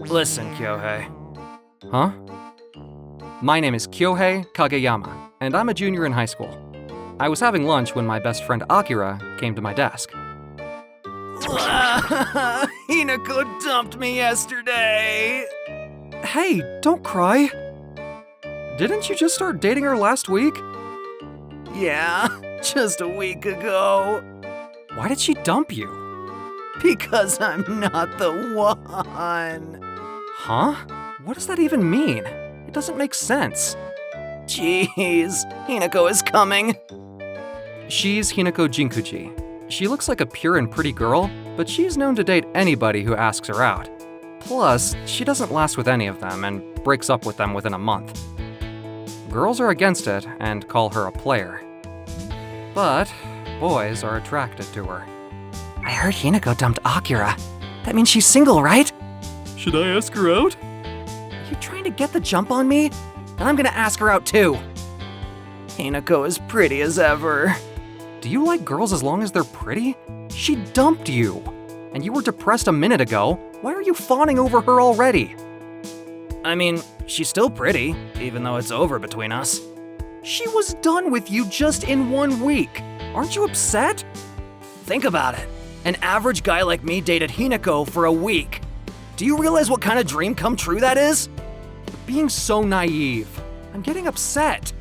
Listen, Kyohei. Huh? My name is Kyohei Kageyama, and I'm a junior in high school. I was having lunch when my best friend Akira came to my desk. Hinako dumped me yesterday. Hey, don't cry. Didn't you just start dating her last week? Yeah, just a week ago. Why did she dump you? Because I'm not the one. Huh? What does that even mean? It doesn't make sense. Jeez, Hinako is coming. She's Hinako Jinkuji. She looks like a pure and pretty girl, but she's known to date anybody who asks her out. Plus, she doesn't last with any of them and breaks up with them within a month. Girls are against it and call her a player. But boys are attracted to her. I heard Hinako dumped Akira. That means she's single, right? Should I ask her out? Are you trying to get the jump on me? Then I'm gonna ask her out too. Hinako is pretty as ever. Do you like girls as long as they're pretty? She dumped you. And you were depressed a minute ago. Why are you fawning over her already? I mean, she's still pretty, even though it's over between us. She was done with you just in 1 week. Aren't you upset? Think about it. An average guy like me dated Hinako for a week. Do you realize what kind of dream come true that is? You're being so naive. I'm getting upset.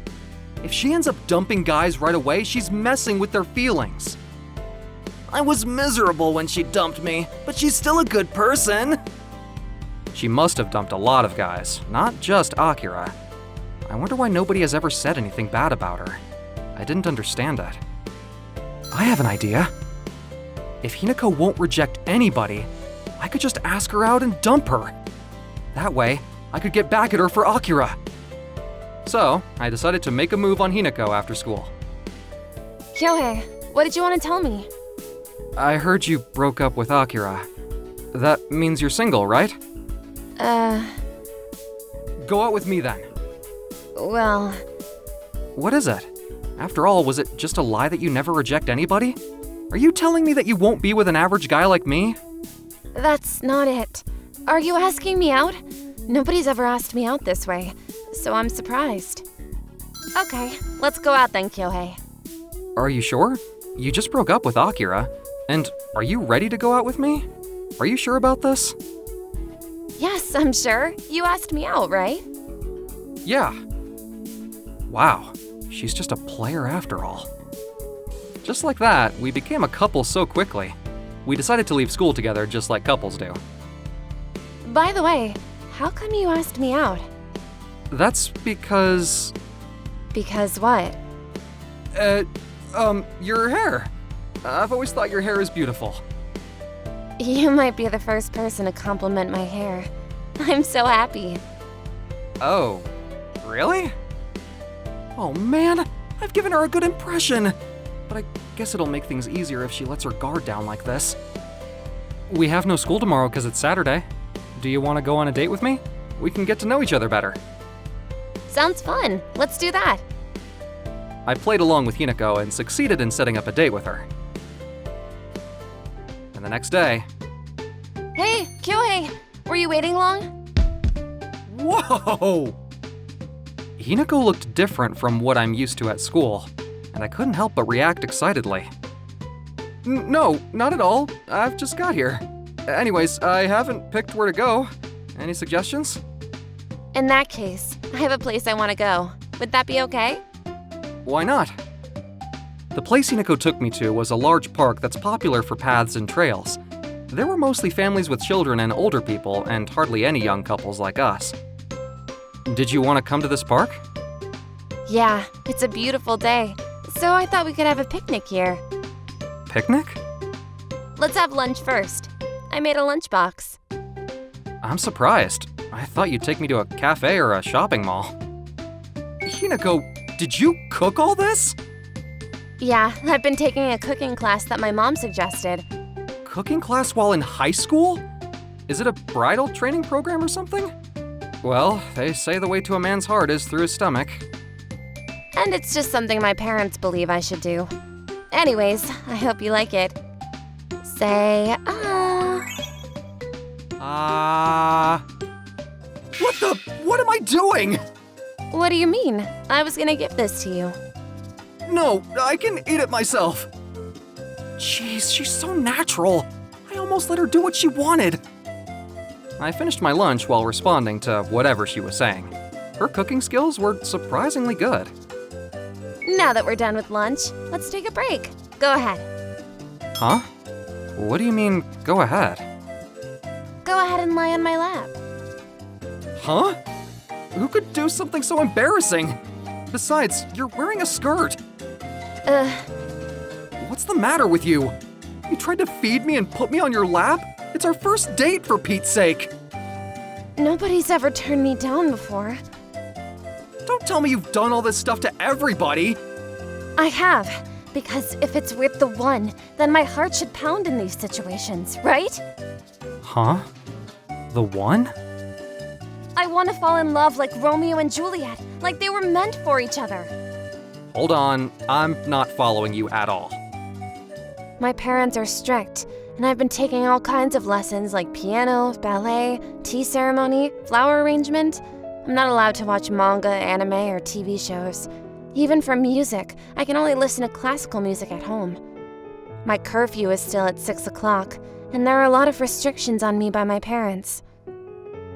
If she ends up dumping guys right away, she's messing with their feelings. I was miserable when she dumped me, but she's still a good person. She must have dumped a lot of guys, not just Akira. I wonder why nobody has ever said anything bad about her. I didn't understand it. I have an idea. If Hinako won't reject anybody, I could just ask her out and dump her. That way, I could get back at her for Akira. So, I decided to make a move on Hinako after school. Kyohei, what did you want to tell me? I heard you broke up with Akira. That means you're single, right? Go out with me then. Well... What is it? After all, was it just a lie that you never reject anybody? Are you telling me that you won't be with an average guy like me? That's not it. Are you asking me out? Nobody's ever asked me out this way, so I'm surprised. Okay, let's go out then, Kyohei. Are you sure? You just broke up with Akira. And are you ready to go out with me? Are you sure about this? Yes, I'm sure. You asked me out, right? Yeah. Wow, she's just a player after all. Just like that, we became a couple so quickly. We decided to leave school together just like couples do. By the way, how come you asked me out? That's because... Because what? Your hair. I've always thought your hair is beautiful. You might be the first person to compliment my hair. I'm so happy. Oh, really? Oh man, I've given her a good impression. But I guess it'll make things easier if she lets her guard down like this. We have no school tomorrow because it's Saturday. Do you want to go on a date with me? We can get to know each other better. Sounds fun. Let's do that. I played along with Hinako and succeeded in setting up a date with her. And the next day... Hey, Kyohei! Were you waiting long? Whoa! Hinako looked different from what I'm used to at school, and I couldn't help but react excitedly. No, not at all. I've just got here. Anyways, I haven't picked where to go. Any suggestions? In that case, I have a place I want to go. Would that be okay? Why not? The place Hinako took me to was a large park that's popular for paths and trails. There were mostly families with children and older people, and hardly any young couples like us. Did you want to come to this park? Yeah, it's a beautiful day, so I thought we could have a picnic here. Picnic? Let's have lunch first. I made a lunchbox. I'm surprised. I thought you'd take me to a cafe or a shopping mall. Hinako, did you cook all this? Yeah, I've been taking a cooking class that my mom suggested. Cooking class while in high school? Is it a bridal training program or something? Well, they say the way to a man's heart is through his stomach. And it's just something my parents believe I should do. Anyways, I hope you like it. Say, What am I doing? What do you mean? I was gonna give this to you. No, I can eat it myself. Jeez, she's so natural. I almost let her do what she wanted. I finished my lunch while responding to whatever she was saying. Her cooking skills were surprisingly good. Now that we're done with lunch, let's take a break. Go ahead. Huh? What do you mean, go ahead? Go ahead and lie on my lap. Huh? Who could do something so embarrassing? Besides, you're wearing a skirt. What's the matter with you? You tried to feed me and put me on your lap? It's our first date, for Pete's sake. Nobody's ever turned me down before. Don't tell me you've done all this stuff to everybody. I have, because if it's with the one, then my heart should pound in these situations, right? Huh? The one? I want to fall in love like Romeo and Juliet, like they were meant for each other. Hold on, I'm not following you at all. My parents are strict, and I've been taking all kinds of lessons like piano, ballet, tea ceremony, flower arrangement. I'm not allowed to watch manga, anime, or TV shows. Even for music, I can only listen to classical music at home. My curfew is still at 6 o'clock, and there are a lot of restrictions on me by my parents.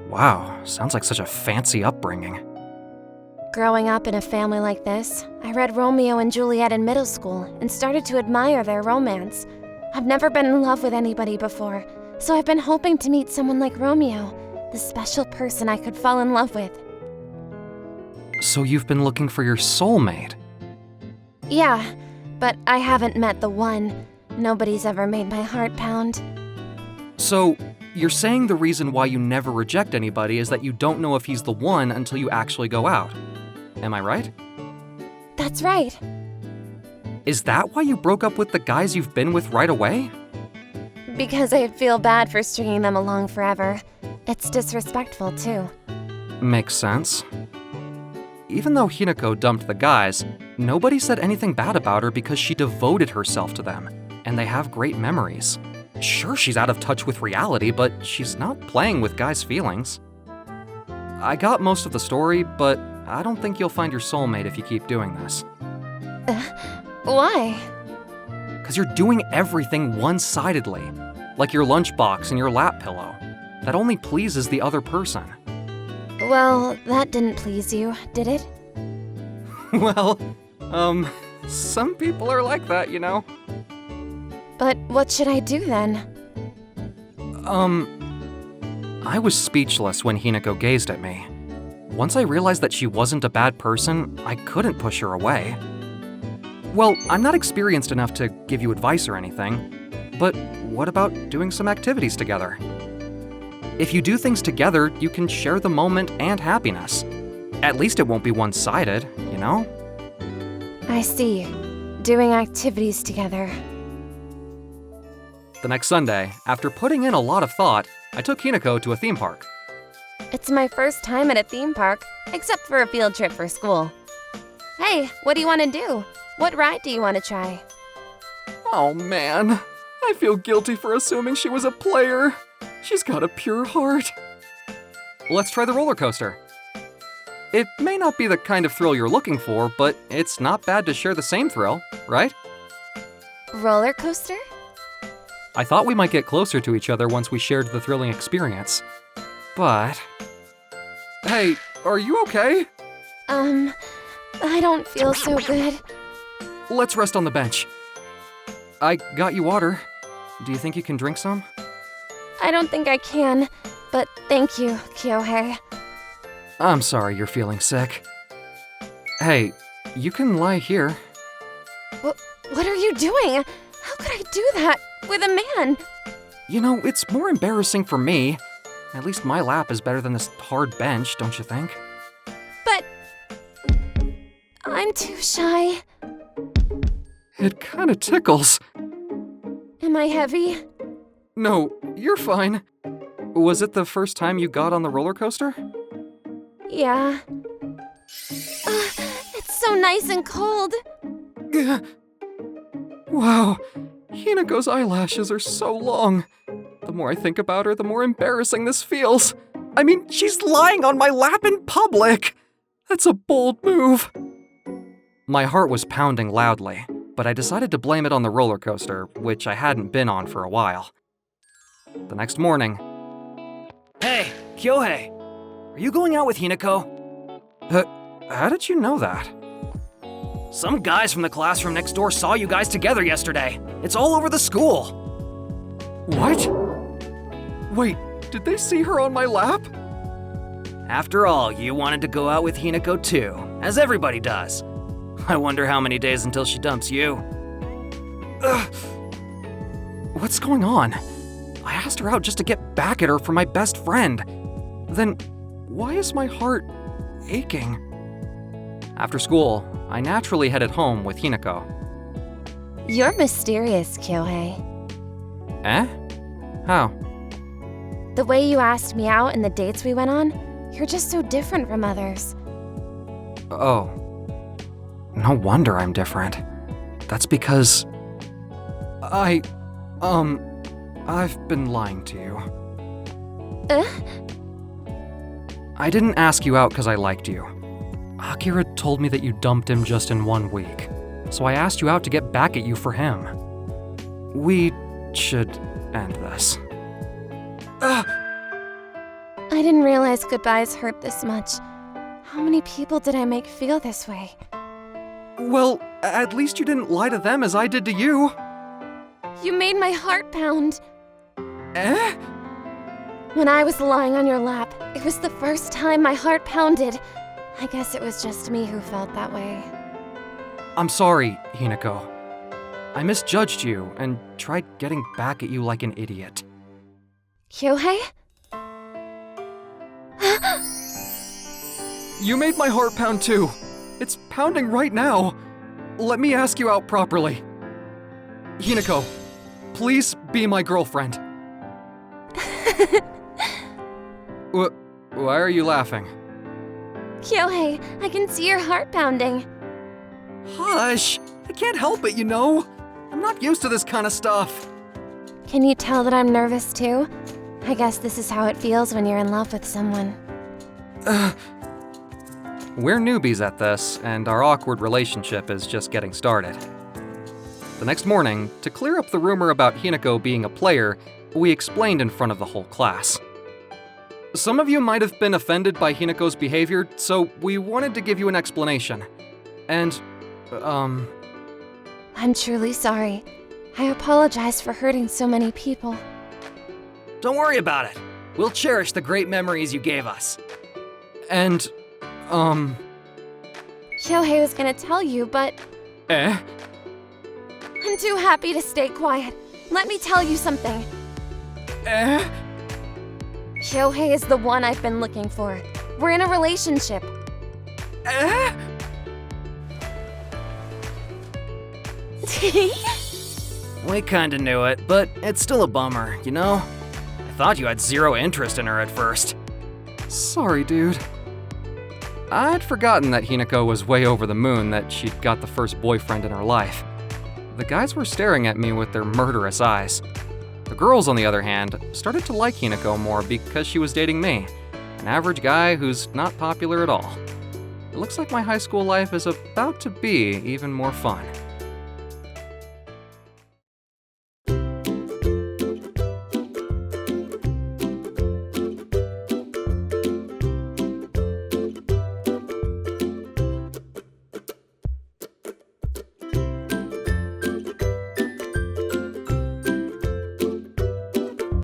Wow, sounds like such a fancy upbringing. Growing up in a family like this, I read Romeo and Juliet in middle school and started to admire their romance. I've never been in love with anybody before, so I've been hoping to meet someone like Romeo, the special person I could fall in love with. So you've been looking for your soulmate? Yeah, but I haven't met the one. Nobody's ever made my heart pound. So, you're saying the reason why you never reject anybody is that you don't know if he's the one until you actually go out. Am I right? That's right. Is that why you broke up with the guys you've been with right away? Because I feel bad for stringing them along forever. It's disrespectful, too. Makes sense. Even though Hinako dumped the guys, nobody said anything bad about her because she devoted herself to them, and they have great memories. Sure, she's out of touch with reality, but she's not playing with guys' feelings. I got most of the story, but I don't think you'll find your soulmate if you keep doing this. Why? Because you're doing everything one-sidedly, like your lunchbox and your lap pillow. That only pleases the other person. Well, that didn't please you, did it? Well, some people are like that, you know? But what should I do then? I was speechless when Hinako gazed at me. Once I realized that she wasn't a bad person, I couldn't push her away. Well, I'm not experienced enough to give you advice or anything, but what about doing some activities together? If you do things together, you can share the moment and happiness. At least it won't be one-sided, you know? I see. Doing activities together. The next Sunday, after putting in a lot of thought, I took Hinako to a theme park. It's my first time at a theme park, except for a field trip for school. Hey, what do you want to do? What ride do you want to try? Oh man, I feel guilty for assuming she was a player. She's got a pure heart. Let's try the roller coaster. It may not be the kind of thrill you're looking for, but it's not bad to share the same thrill, right? Roller coaster? I thought we might get closer to each other once we shared the thrilling experience. But... Hey, are you okay? I don't feel so good. Let's rest on the bench. I got you water. Do you think you can drink some? I don't think I can, but thank you, Kyohei. I'm sorry you're feeling sick. Hey, you can lie here. What are you doing? How could I do that with a man? You know, it's more embarrassing for me. At least my lap is better than this hard bench, don't you think? But I'm too shy. It kinda tickles. Am I heavy? No, you're fine. Was it the first time you got on the roller coaster? Yeah. It's so nice and cold. Wow, Hinako's eyelashes are so long. The more I think about her, the more embarrassing this feels. I mean, she's lying on my lap in public. That's a bold move. My heart was pounding loudly, but I decided to blame it on the roller coaster, which I hadn't been on for a while. The next morning, Hey, Kyohei, are you going out with Hinako? how did you know that? Some guys from the classroom next door saw you guys together yesterday. It's all over the school. What? Wait, did they see her on my lap? After all, you wanted to go out with Hinako too, as everybody does. I wonder how many days until she dumps you. What's going on? I asked her out just to get back at her for my best friend. Then, why is my heart aching? After school, I naturally headed home with Hinako. You're mysterious, Kyohei. Eh? How? The way you asked me out and the dates we went on, you're just so different from others. Oh. No wonder I'm different. That's because... I've been lying to you. I didn't ask you out because I liked you. Akira told me that you dumped him just in 1 week, so I asked you out to get back at you for him. We should end this. I didn't realize goodbyes hurt this much. How many people did I make feel this way? Well, at least you didn't lie to them as I did to you. You made my heart pound. Eh? When I was lying on your lap, it was the first time my heart pounded. I guess it was just me who felt that way. I'm sorry, Hinako. I misjudged you and tried getting back at you like an idiot. Kyohei? You made my heart pound too. It's pounding right now. Let me ask you out properly. Hinako, please be my girlfriend. Why are you laughing? Kyohei, I can see your heart pounding. Hush! I can't help it, you know. I'm not used to this kind of stuff. Can you tell that I'm nervous too? I guess this is how it feels when you're in love with someone. We're newbies at this, and our awkward relationship is just getting started. The next morning, to clear up the rumor about Hinako being a player, we explained in front of the whole class. Some of you might have been offended by Hinako's behavior, so we wanted to give you an explanation. And, I'm truly sorry. I apologize for hurting so many people. Don't worry about it. We'll cherish the great memories you gave us. and, Kyohei was gonna tell you, but Eh? I'm too happy to stay quiet. Let me tell you something. Eh? Kyohei is the one I've been looking for. We're in a relationship. Eh? We kinda knew it, but it's still a bummer, you know? I thought you had zero interest in her at first. Sorry, dude. I'd forgotten that Hinako was way over the moon that she'd got the first boyfriend in her life. The guys were staring at me with their murderous eyes. The girls, on the other hand, started to like Hinako more because she was dating me, an average guy who's not popular at all. It looks like my high school life is about to be even more fun.